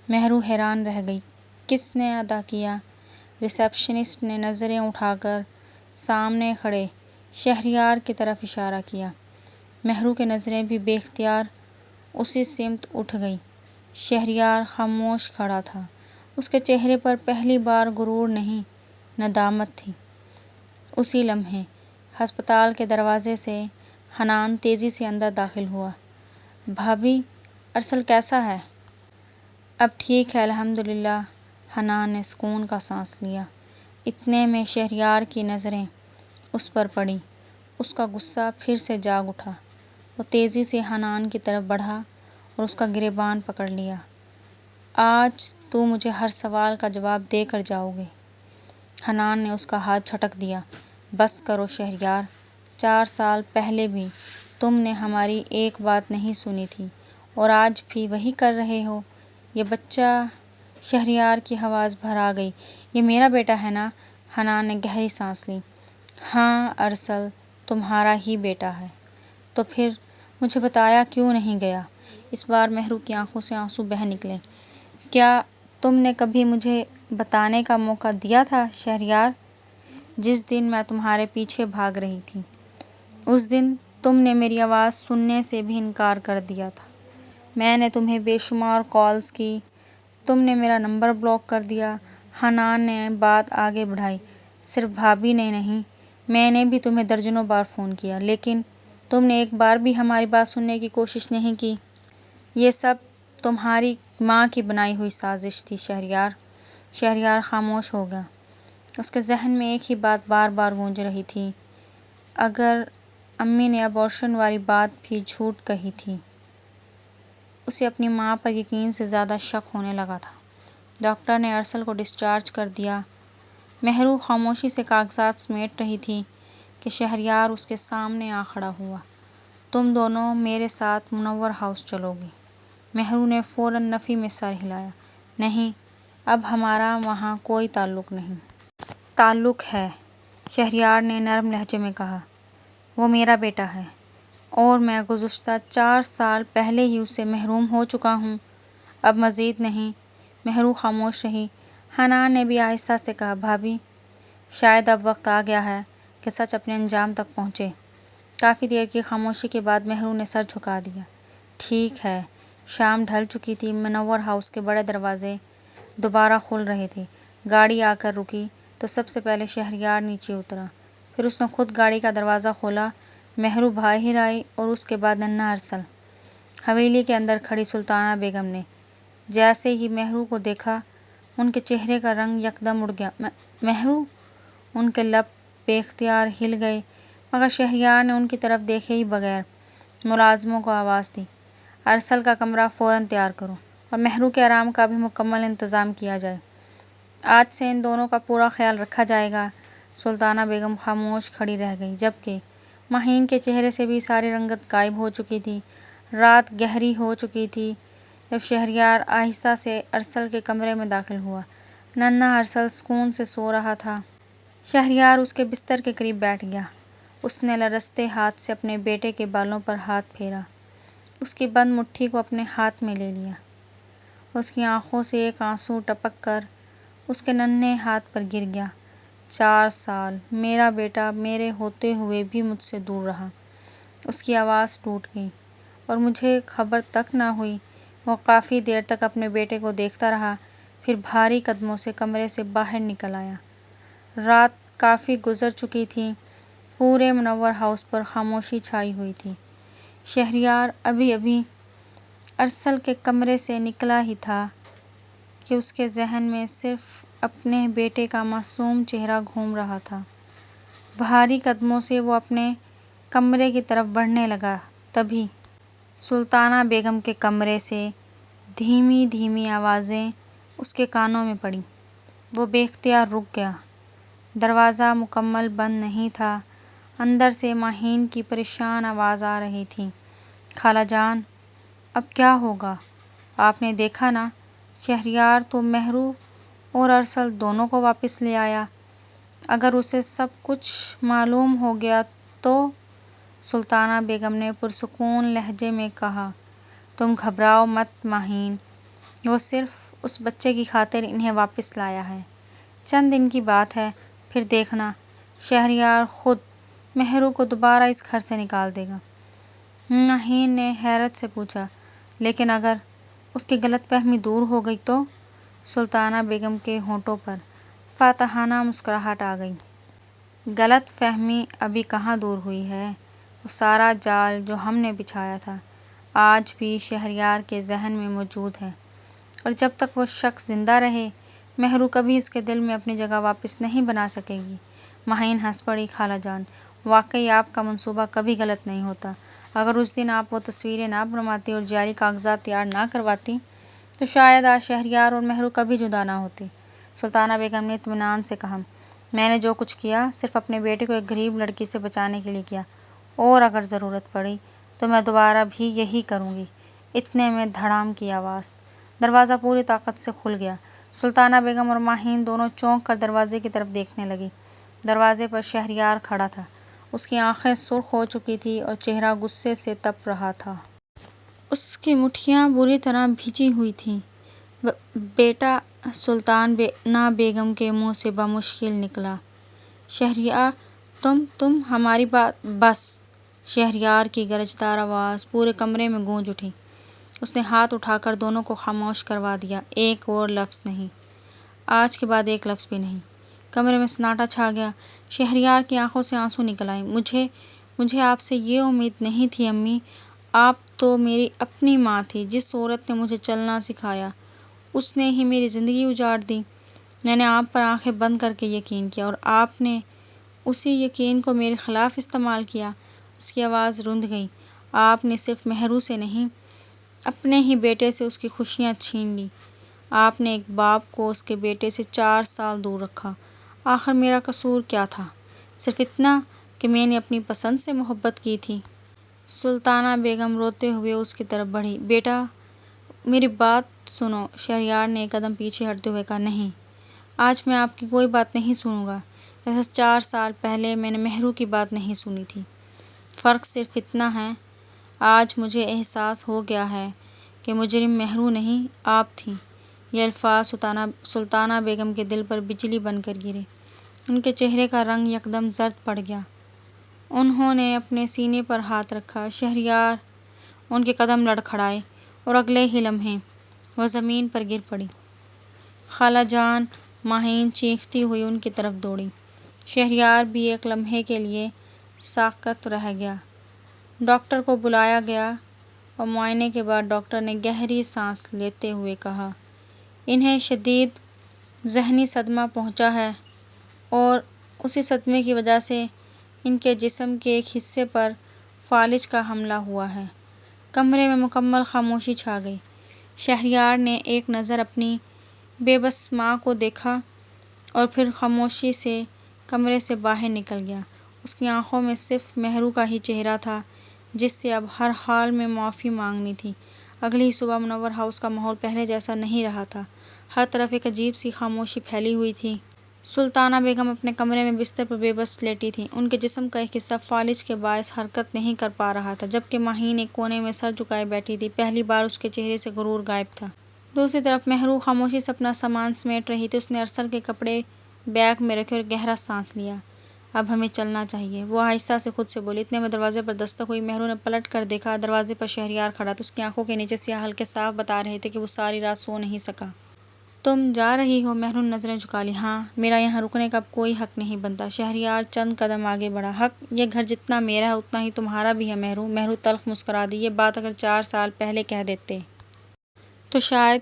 [SPEAKER 1] مہرو حیران رہ گئی۔ کس نے ادا کیا؟ ریسیپشنسٹ نے نظریں اٹھا کر سامنے کھڑے شہریار کی طرف اشارہ کیا۔ مہرو کی نظریں بھی بے اختیار اسی سمت اٹھ گئیں۔ شہریار خاموش کھڑا تھا۔ اس کے چہرے پر پہلی بار غرور نہیں، ندامت تھی۔ اسی لمحے ہسپتال کے دروازے سے حنان تیزی سے اندر داخل ہوا۔ بھابھی، ارسل کیسا ہے؟ اب ٹھیک ہے الحمدللہ۔ حنان نے سکون کا سانس لیا۔ اتنے میں شہریار کی نظریں اس پر پڑیں۔ اس کا غصہ پھر سے جاگ اٹھا۔ وہ تیزی سے حنان کی طرف بڑھا اور اس کا گریبان پکڑ لیا۔ آج تو مجھے ہر سوال کا جواب دے کر جاؤ گے۔ حنان نے اس کا ہاتھ جھٹک دیا۔ بس کرو شہریار، 4 سال پہلے بھی تم نے ہماری ایک بات نہیں سنی تھی اور آج بھی وہی کر رہے ہو۔ یہ بچہ، شہریار کی آواز بھر آ گئی، یہ میرا بیٹا ہے نا؟ حنان نے گہری سانس لی۔ ہاں ارسل، تمہارا ہی بیٹا ہے۔ تو پھر مجھے بتایا کیوں نہیں گیا؟ اس بار مہرو کی آنکھوں سے آنسو بہہ نکلے۔ کیا تم نے کبھی مجھے بتانے کا موقع دیا تھا شہریار؟ جس دن میں تمہارے پیچھے بھاگ رہی تھی، اس دن تم نے میری آواز سننے سے بھی انکار کر دیا تھا۔ میں نے تمہیں بے شمار کالز کی، تم نے میرا نمبر بلاک کر دیا۔ حنان نے بات آگے بڑھائی۔ صرف بھابھی نے نہیں، میں نے بھی تمہیں درجنوں بار فون کیا، لیکن تم نے ایک بار بھی ہماری بات سننے کی کوشش نہیں کی۔ یہ سب تمہاری ماں کی بنائی ہوئی سازش تھی شہریار۔ شہریار خاموش ہو گیا۔ اس کے ذہن میں ایک ہی بات بار بار گونج رہی تھی، اگر امی نے ابارشن والی بات بھی جھوٹ کہی تھی۔ اسے اپنی ماں پر یقین سے زیادہ شک ہونے لگا تھا۔ ڈاکٹر نے ارسل کو ڈسچارج کر دیا۔ مہرو خاموشی سے کاغذات سمیٹ رہی تھی کہ شہریار اس کے سامنے آ کھڑا ہوا۔ تم دونوں میرے ساتھ منور ہاؤس چلو گے؟ مہرو نے فوراً نفی میں سر ہلایا۔ نہیں، اب ہمارا وہاں کوئی تعلق نہیں۔ تعلق ہے، شہریار نے نرم لہجے میں کہا۔ وہ میرا بیٹا ہے اور میں گزشتہ 4 سال پہلے ہی اس سے محروم ہو چکا ہوں، اب مزید نہیں۔ مہرو خاموش رہی۔ حنان نے بھی آہستہ سے کہا، بھابھی، شاید اب وقت آ گیا ہے کہ سچ اپنے انجام تک پہنچے۔ کافی دیر کی خاموشی کے بعد مہرو نے سر جھکا دیا۔ ٹھیک ہے۔ شام ڈھل چکی تھی۔ منور ہاؤس کے بڑے دروازے دوبارہ کھل رہے تھے۔ گاڑی آ کر رکی تو سب سے پہلے شہریار نیچے اترا۔ پھر اس نے خود گاڑی کا دروازہ کھولا۔ مہرو باہر آئی اور اس کے بعد ننھا ارسل۔ حویلی کے اندر کھڑی سلطانہ بیگم نے جیسے ہی مہرو کو دیکھا ان کے چہرے کا رنگ یکدم اڑ گیا۔ مہرو! ان کے لب بے اختیار ہل گئے، مگر شہریار نے ان کی طرف دیکھے ہی بغیر ملازموں کو آواز دی، ارسل کا کمرہ فوراً تیار کرو اور مہرو کے آرام کا بھی مکمل انتظام کیا جائے۔ آج سے ان دونوں کا پورا خیال رکھا جائے گا۔ سلطانہ بیگم خاموش کھڑی رہ گئی، جبکہ مہین کے چہرے سے بھی ساری رنگت غائب ہو چکی تھی۔ رات گہری ہو چکی تھی جب شہریار آہستہ سے ارسل کے کمرے میں داخل ہوا۔ ننھا ارسل سکون سے سو رہا تھا۔ شہریار اس کے بستر کے قریب بیٹھ گیا۔ اس نے لرزتے ہاتھ سے اپنے بیٹے کے بالوں پر ہاتھ پھیرا، اس کی بند مٹھی کو اپنے ہاتھ میں لے لیا۔ اس کی آنکھوں سے ایک آنسو ٹپک کر اس کے ننھے ہاتھ پر گر گیا۔ 4 سال میرا بیٹا میرے ہوتے ہوئے بھی مجھ سے دور رہا۔ اس کی آواز ٹوٹ گئی اور مجھے خبر تک نہ ہوئی۔ وہ کافی دیر تک اپنے بیٹے کو دیکھتا رہا، پھر بھاری قدموں سے کمرے سے باہر نکل آیا۔ رات کافی گزر چکی تھی۔ پورے منور ہاؤس پر خاموشی چھائی ہوئی تھی۔ شہریار ابھی ابھی ارسل کے کمرے سے نکلا ہی تھا کہ اس کے ذہن میں صرف اپنے بیٹے کا معصوم چہرہ گھوم رہا تھا۔ بھاری قدموں سے وہ اپنے کمرے کی طرف بڑھنے لگا، تبھی سلطانہ بیگم کے کمرے سے دھیمی دھیمی آوازیں اس کے کانوں میں پڑیں۔ وہ بے اختیار رک گیا۔ دروازہ مکمل بند نہیں تھا۔ اندر سے مہین کی پریشان آواز آ رہی تھی، خالہ جان، اب کیا ہوگا؟ آپ نے دیکھا نا، شہریار تو مہرو اور ارسل دونوں کو واپس لے آیا۔ اگر اسے سب کچھ معلوم ہو گیا تو؟ سلطانہ بیگم نے پرسکون لہجے میں کہا۔ تم گھبراؤ مت مہین، وہ صرف اس بچے کی خاطر انہیں واپس لایا ہے۔ چند دن کی بات ہے، پھر دیکھنا، شہریار خود مہرو کو دوبارہ اس گھر سے نکال دے گا۔ مہین نے حیرت سے پوچھا، لیکن اگر اس کی غلط فہمی دور ہو گئی تو؟ سلطانہ بیگم کے ہونٹوں پر فاتحانہ مسکراہٹ آ گئی۔ غلط فہمی ابھی کہاں دور ہوئی ہے؟ وہ سارا جال جو ہم نے بچھایا تھا آج بھی شہریار کے ذہن میں موجود ہے، اور جب تک وہ شک زندہ رہے مہرو کبھی اس کے دل میں اپنی جگہ واپس نہیں بنا سکے گی۔ مہین ہنس پڑی۔ خالہ جان، واقعی آپ کا منصوبہ کبھی غلط نہیں ہوتا۔ اگر اس دن آپ وہ تصویریں نہ بنواتی اور جعلی کاغذات تیار نہ کرواتی تو شاید آج شہریار اور مہرو کبھی جدا نہ ہوتے۔ سلطانہ بیگم نے اطمینان سے کہا، میں نے جو کچھ کیا صرف اپنے بیٹے کو ایک غریب لڑکی سے بچانے کے لیے کیا، اور اگر ضرورت پڑی تو میں دوبارہ بھی یہی کروں گی۔ اتنے میں دھڑام کی آواز، دروازہ پوری طاقت سے کھل گیا۔ سلطانہ بیگم اور مہین دونوں چونک کر دروازے کی طرف دیکھنے لگی۔ دروازے پر شہریار کھڑا تھا۔ اس کی آنکھیں سرخ ہو چکی تھیں اور چہرہ غصے سے تپ رہا تھا۔ اس کی مٹھیاں بری طرح بھیجی ہوئی تھیں۔ بیٹا، سلطانہ بیگم کے منہ سے بمشکل نکلا۔ شہریار، تم ہماری بات بس! شہریار کی گرجدار آواز پورے کمرے میں گونج اٹھی۔ اس نے ہاتھ اٹھا کر دونوں کو خاموش کروا دیا۔ ایک اور لفظ نہیں، آج کے بعد ایک لفظ بھی نہیں۔ کمرے میں سناٹا چھا گیا۔ شہریار کی آنکھوں سے آنسو نکل آئے۔ مجھے آپ سے یہ امید نہیں تھی امی، آپ تو میری اپنی ماں تھی۔ جس عورت نے مجھے چلنا سکھایا اس نے ہی میری زندگی اجاڑ دی۔ میں نے آپ پر آنکھیں بند کر کے یقین کیا اور آپ نے اسی یقین کو میرے خلاف استعمال کیا۔ اس کی آواز رند گئی۔ آپ نے صرف مہرو سے نہیں، اپنے ہی بیٹے سے اس کی خوشیاں چھین لی۔ آپ نے ایک باپ کو اس کے بیٹے سے 4 سال دور رکھا۔ آخر میرا قصور کیا تھا؟ صرف اتنا کہ میں نے اپنی پسند سے محبت کی تھی۔ سلطانہ بیگم روتے ہوئے اس کی طرف بڑھی۔ بیٹا، میری بات سنو۔ شہریار نے ایک قدم پیچھے ہٹتے ہوئے کہا، نہیں، آج میں آپ کی کوئی بات نہیں سنوں گا، جیسے 4 سال پہلے میں نے مہرو کی بات نہیں سنی تھی۔ فرق صرف اتنا ہے، آج مجھے احساس ہو گیا ہے کہ مجرم مہرو نہیں، آپ تھیں۔ یہ الفاظ سلطانہ بیگم کے دل پر بجلی بن کر گرے۔ ان کے چہرے کا رنگ یکدم زرد پڑ گیا۔ انہوں نے اپنے سینے پر ہاتھ رکھا۔ شہریار، ان کے قدم لڑکھڑائے اور اگلے ہی لمحے وہ زمین پر گر پڑی۔ خالہ جان! مہین چیختی ہوئی ان کی طرف دوڑی۔ شہریار بھی ایک لمحے کے لیے ساکت رہ گیا۔ ڈاکٹر کو بلایا گیا اور معائنے کے بعد ڈاکٹر نے گہری سانس لیتے ہوئے کہا، انہیں شدید ذہنی صدمہ پہنچا ہے اور اسی صدمے کی وجہ سے ان کے جسم کے ایک حصے پر فالج کا حملہ ہوا ہے۔ کمرے میں مکمل خاموشی چھا گئی۔ شہریار نے ایک نظر اپنی بے بس ماں کو دیکھا اور پھر خاموشی سے کمرے سے باہر نکل گیا۔ اس کی آنکھوں میں صرف مہرو کا ہی چہرہ تھا جس سے اب ہر حال میں معافی مانگنی تھی۔ اگلی ہی صبح منور ہاؤس کا ماحول پہلے جیسا نہیں رہا تھا۔ ہر طرف ایک عجیب سی خاموشی پھیلی ہوئی تھی۔ سلطانہ بیگم اپنے کمرے میں بستر پر بے بس لیٹی تھیں۔ ان کے جسم کا ایک حصہ فالج کے باعث حرکت نہیں کر پا رہا تھا، جبکہ ماہین ایک کونے میں سر جھکائے بیٹھی تھی۔ پہلی بار اس کے چہرے سے غرور غائب تھا۔ دوسری طرف مہرو خاموشی سے اپنا سامان سمیٹ رہی تھی۔ اس نے ارسل کے کپڑے بیگ میں رکھے اور گہرا سانس لیا۔ اب ہمیں چلنا چاہیے، وہ آہستہ سے خود سے بولی۔ اتنے میں دروازے پر دستک ہوئی۔ مہرو نے پلٹ کر دیکھا، دروازے پر شہریار کھڑا تھا۔ اس کی آنکھوں کے نیچے سیاہ حلقے صاف بتا رہے تھے کہ وہ ساری رات سو نہیں سکا۔ تم جا رہی ہو؟ مہرو نے نظریں جھکا لیں۔ ہاں، میرا یہاں رکنے کا اب کوئی حق نہیں بنتا۔ شہریار چند قدم آگے بڑھا۔ حق؟ یہ گھر جتنا میرا ہے اتنا ہی تمہارا بھی ہے مہرو۔ مہرو تلخ مسکرا دی۔ یہ بات اگر 4 سال پہلے کہہ دیتے تو شاید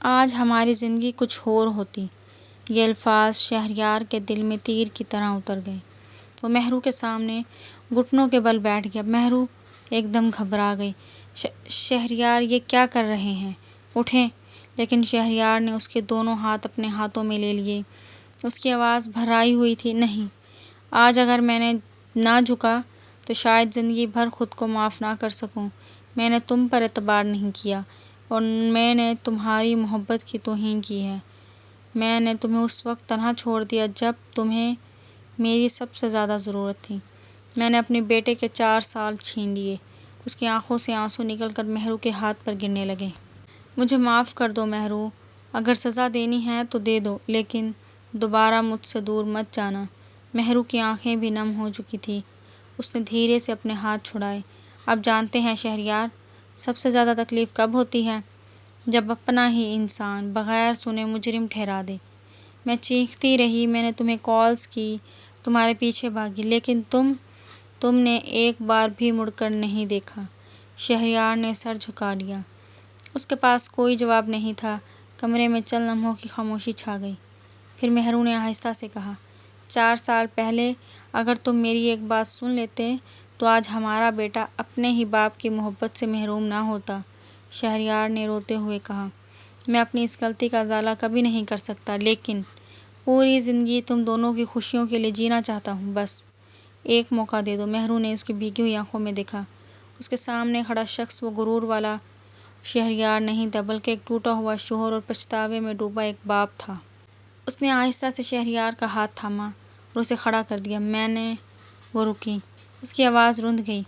[SPEAKER 1] آج ہماری زندگی کچھ اور ہوتی۔ یہ الفاظ شہریار کے دل میں تیر کی طرح اتر گئے۔ وہ مہرو کے سامنے گھٹنوں کے بل بیٹھ گیا۔ مہرو ایک دم گھبرا گئی۔ شہریار یہ کیا کر رہے ہیں؟ اٹھیں! لیکن شہریار نے اس کے دونوں ہاتھ اپنے ہاتھوں میں لے لیے۔ اس کی آواز بھرائی ہوئی تھی۔ نہیں، آج اگر میں نے نہ جھکا تو شاید زندگی بھر خود کو معاف نہ کر سکوں۔ میں نے تم پر اعتبار نہیں کیا اور میں نے تمہاری محبت کی توہین کی ہے۔ میں نے تمہیں اس وقت تنہا چھوڑ دیا جب تمہیں میری سب سے زیادہ ضرورت تھی۔ میں نے اپنے بیٹے کے 4 سال چھین لیے۔ اس کی آنکھوں سے آنسو نکل کر مہرو کے ہاتھ پر گرنے لگے۔ مجھے معاف کر دو مہرو، اگر سزا دینی ہے تو دے دو، لیکن دوبارہ مجھ سے دور مت جانا۔ مہرو کی آنکھیں بھی نم ہو چکی تھیں۔ اس نے دھیرے سے اپنے ہاتھ چھڑائے۔ اب جانتے ہیں شہریار، سب سے زیادہ تکلیف کب ہوتی ہے؟ جب اپنا ہی انسان بغیر سنے مجرم ٹھہرا دے۔ میں چیختی رہی، میں نے تمہیں کالز کی، تمہارے پیچھے بھاگی، لیکن تم نے ایک بار بھی مڑ کر نہیں دیکھا۔ شہریار نے سر جھکا لیا۔ اس کے پاس کوئی جواب نہیں تھا۔ کمرے میں چند لمحوں کی خاموشی چھا گئی۔ پھر مہرو نے آہستہ سے کہا، 4 سال پہلے اگر تم میری ایک بات سن لیتے تو آج ہمارا بیٹا اپنے ہی باپ کی محبت سے محروم نہ ہوتا۔ شہریار نے روتے ہوئے کہا، میں اپنی اس غلطی کا ازالہ کبھی نہیں کر سکتا، لیکن پوری زندگی تم دونوں کی خوشیوں کے لیے جینا چاہتا ہوں۔ بس ایک موقع دے دو۔ مہرو نے اس کی بھیگی ہوئی آنکھوں میں دیکھا۔ اس کے سامنے کھڑا شخص وہ غرور والا شہریار نہیں تھا، بلکہ ایک ٹوٹا ہوا شوہر اور پچھتاوے میں ڈوبا ایک باپ تھا۔ اس نے آہستہ سے شہریار کا ہاتھ تھاما اور اسے کھڑا کر دیا۔ وہ رکی۔ اس کی آواز رند گئی۔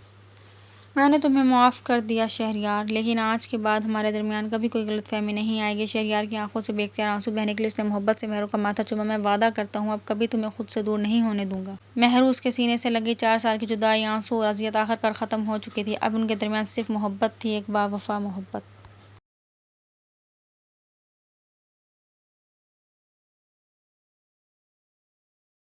[SPEAKER 1] میں نے تمہیں معاف کر دیا شہریار، لیکن آج کے بعد ہمارے درمیان کبھی کوئی غلط فہمی نہیں آئے گی۔ شہریار کی آنکھوں سے بے اختیار آنسو بہنے لگے۔ اس نے محبت سے مہرو کا ماتھا چوما۔ میں وعدہ کرتا ہوں اب کبھی تمہیں خود سے دور نہیں ہونے دوں گا۔ مہرو اس کے سینے سے لگی۔ 4 سال کی جدائی، آنسو اور اذیت آخر کار ختم ہو چکی تھی۔ اب ان کے درمیان صرف محبت تھی، ایک باوفا محبت۔